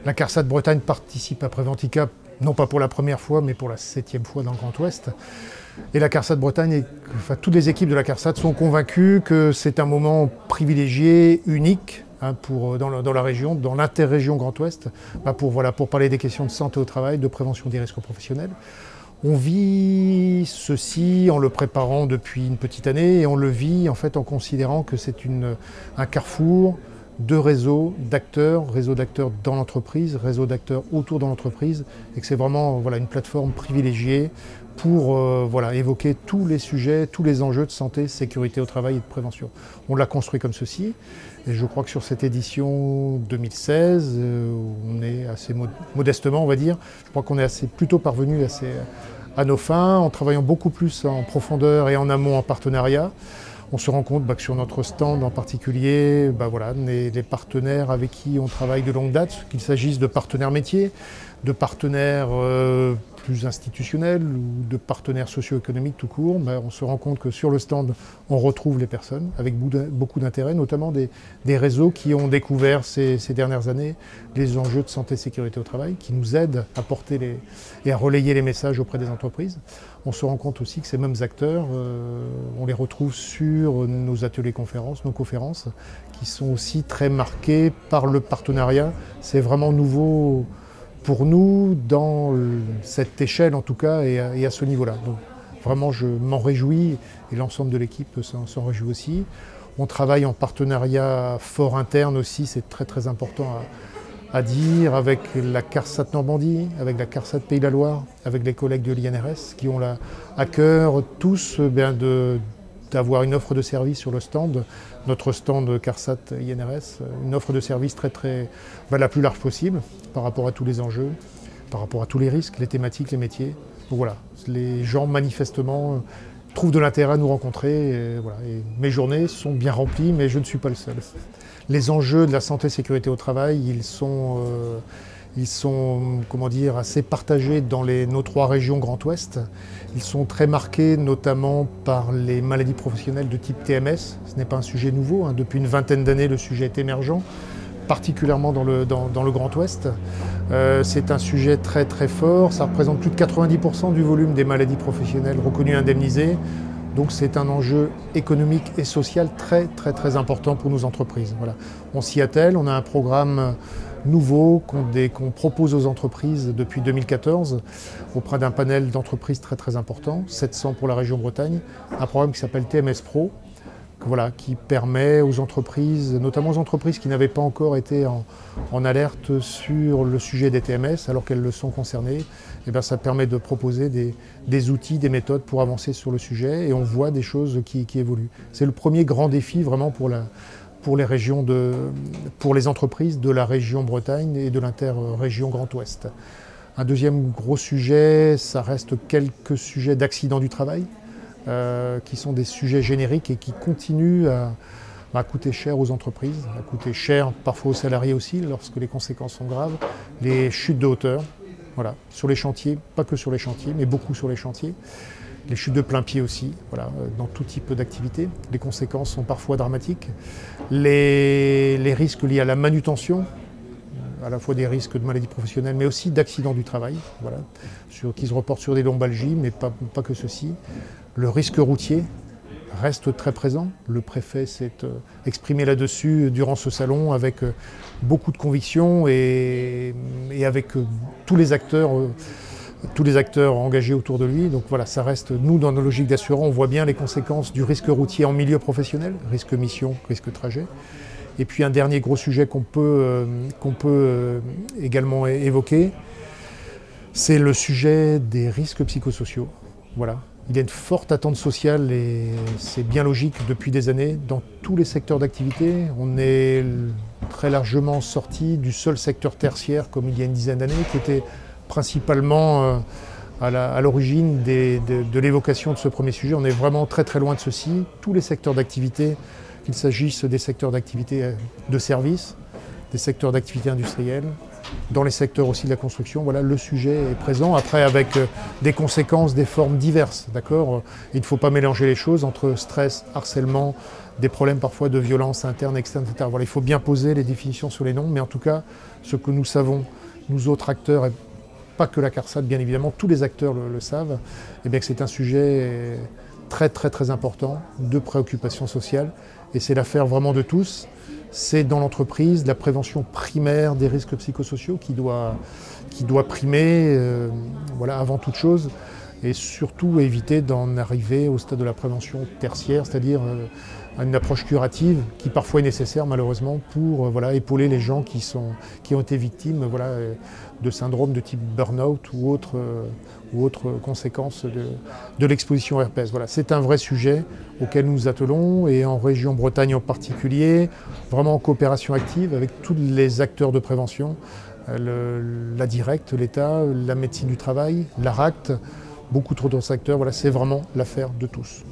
La CARSAT Bretagne participe à Préventica, non pas pour la première fois, mais pour la 7e fois dans le Grand Ouest. Et la CARSAT Bretagne, toutes les équipes de la CARSAT sont convaincues que c'est un moment privilégié, unique, dans la région, dans l'interrégion Grand Ouest, pour parler des questions de santé au travail, de prévention des risques professionnels. On vit ceci en le préparant depuis une petite année et on le vit en fait en considérant que c'est un carrefour de réseaux d'acteurs dans l'entreprise, réseaux d'acteurs autour de l'entreprise et que c'est vraiment une plateforme privilégiée pour évoquer tous les sujets, tous les enjeux de santé, sécurité au travail et de prévention. On l'a construit comme ceci et je crois que sur cette édition 2016, on est assez modestement, on va dire, je crois qu'on est plutôt parvenu à nos fins, en travaillant beaucoup plus en profondeur et en amont en partenariat. On se rend compte que sur notre stand en particulier, les partenaires avec qui on travaille de longue date, qu'il s'agisse de partenaires métiers, de partenaires plus institutionnels ou de partenaires socio-économiques tout court, on se rend compte que sur le stand, on retrouve les personnes avec beaucoup d'intérêt, notamment des réseaux qui ont découvert ces dernières années les enjeux de santé et sécurité au travail, qui nous aident à porter et à relayer les messages auprès des entreprises. On se rend compte aussi que ces mêmes acteurs, on les retrouve sur nos ateliers conférences, nos conférences, qui sont aussi très marqués par le partenariat. C'est vraiment nouveau pour nous, dans cette échelle en tout cas, et à ce niveau-là. Donc vraiment, je m'en réjouis, et l'ensemble de l'équipe s'en réjouit aussi. On travaille en partenariat fort interne aussi, c'est très très important à dire, avec la CARSAT Normandie, avec la CARSAT Pays de la Loire, avec les collègues de l'INRS, qui ont à cœur tous d'avoir une offre de service sur le stand, notre stand CARSAT INRS, une offre de service la plus large possible par rapport à tous les enjeux, par rapport à tous les risques, les thématiques, les métiers. Donc voilà, les gens manifestement trouvent de l'intérêt à nous rencontrer. Et mes journées sont bien remplies, mais je ne suis pas le seul. Les enjeux de la santé et sécurité au travail, ils sont assez partagés dans nos 3 régions Grand Ouest. Ils sont très marqués notamment par les maladies professionnelles de type TMS. Ce n'est pas un sujet nouveau, depuis une vingtaine d'années le sujet est émergent, particulièrement dans le Grand Ouest. C'est un sujet très très fort, ça représente plus de 90% du volume des maladies professionnelles reconnues et indemnisées. Donc c'est un enjeu économique et social très très très important pour nos entreprises. Voilà. On s'y attelle, on a un programme nouveau qu'on propose aux entreprises depuis 2014 auprès d'un panel d'entreprises très très important, 700 pour la région Bretagne, un programme qui s'appelle TMS Pro, qui permet aux entreprises, notamment aux entreprises qui n'avaient pas encore été en alerte sur le sujet des TMS alors qu'elles le sont concernées, ça permet de proposer des outils, des méthodes pour avancer sur le sujet et on voit des choses qui évoluent. C'est le premier grand défi vraiment pour les entreprises de la région Bretagne et de l'interrégion Grand Ouest. Un deuxième gros sujet, ça reste quelques sujets d'accidents du travail, qui sont des sujets génériques et qui continuent à coûter cher aux entreprises, à coûter cher parfois aux salariés aussi lorsque les conséquences sont graves. Les chutes de hauteur, sur les chantiers, pas que sur les chantiers, mais beaucoup sur les chantiers. Les chutes de plein pied aussi, dans tout type d'activité. Les conséquences sont parfois dramatiques. Les risques liés à la manutention, à la fois des risques de maladies professionnelles, mais aussi d'accidents du travail, qui se reportent sur des lombalgies, mais pas que ceci. Le risque routier reste très présent. Le préfet s'est exprimé là-dessus durant ce salon avec beaucoup de conviction et avec tous les acteurs engagés autour de lui. Donc ça reste, nous, dans nos logiques d'assurance, on voit bien les conséquences du risque routier en milieu professionnel, risque mission, risque trajet. Et puis un dernier gros sujet qu'on peut également évoquer, c'est le sujet des risques psychosociaux. Il y a une forte attente sociale et c'est bien logique depuis des années dans tous les secteurs d'activité. On est très largement sorti du seul secteur tertiaire comme il y a une dizaine d'années qui était principalement à l'origine de l'évocation de ce premier sujet. On est vraiment très très loin de ceci. Tous les secteurs d'activité, qu'il s'agisse des secteurs d'activité de services, des secteurs d'activité industrielle, dans les secteurs aussi de la construction, voilà, le sujet est présent. Après, avec des conséquences, des formes diverses, d'accord. Il ne faut pas mélanger les choses entre stress, harcèlement, des problèmes parfois de violence interne, externe, etc. Voilà, il faut bien poser les définitions sur les noms, mais en tout cas, ce que nous savons, nous autres acteurs, et pas que la CARSAT, bien évidemment, tous les acteurs le savent, et bien que c'est un sujet très très très important de préoccupation sociale, et c'est l'affaire vraiment de tous. C'est dans l'entreprise la prévention primaire des risques psychosociaux qui doit primer voilà, avant toute chose, et surtout éviter d'en arriver au stade de la prévention tertiaire, c'est-à-dire à une approche curative qui parfois est nécessaire malheureusement pour voilà, épauler les gens qui ont été victimes voilà, de syndromes de type burn-out ou autres conséquences de l'exposition au herpès. Voilà, c'est un vrai sujet auquel nous nous attelons, et en région Bretagne en particulier, vraiment en coopération active avec tous les acteurs de prévention, la Directe, l'État, la médecine du travail, l'ARACT, beaucoup d'autres acteurs. Voilà, c'est vraiment l'affaire de tous.